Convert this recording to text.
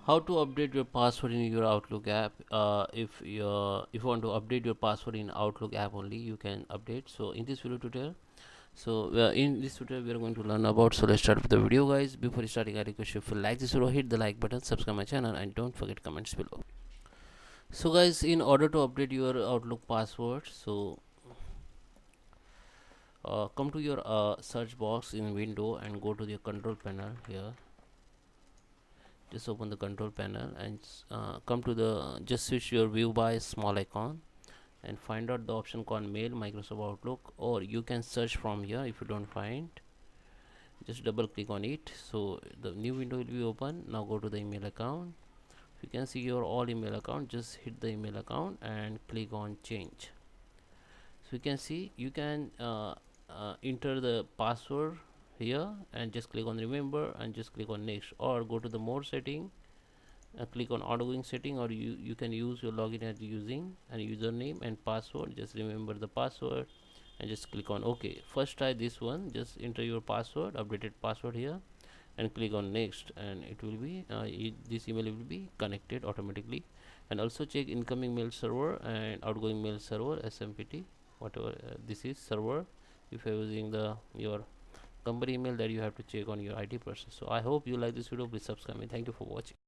How to update your password in your Outlook app. If you want to update your password in Outlook app only, you can update. So in this video tutorial, in this tutorial we are going to learn about. So let's start with the video, guys. Before starting, I request you to like this video, hit the like button, subscribe my channel, and don't forget comments below. So guys, in order to update your Outlook password, come to your search box in window and go to the control panel here. Just open the control panel and come to the, just switch your view by small icon and find out the option called mail Microsoft Outlook, or you can search from here. If you don't find, just double click on it, so the new window will be open. Now go to the email account. You can see your all email account, just hit the email account and click on change. So you can see you can enter the password here and just click on remember and just click on next, or go to the more setting, click on outgoing setting, or you can use your login as using and username and password. Just remember the password and just click on OK. First try this one, just enter your password, updated password here, and click on next, and it will be this email will be connected automatically. And also check incoming mail server and outgoing mail server, SMPT, whatever this is server. If you're using the your company email, that you have to check on your IT person. So I hope you like this video. Please subscribe me. Thank you for watching.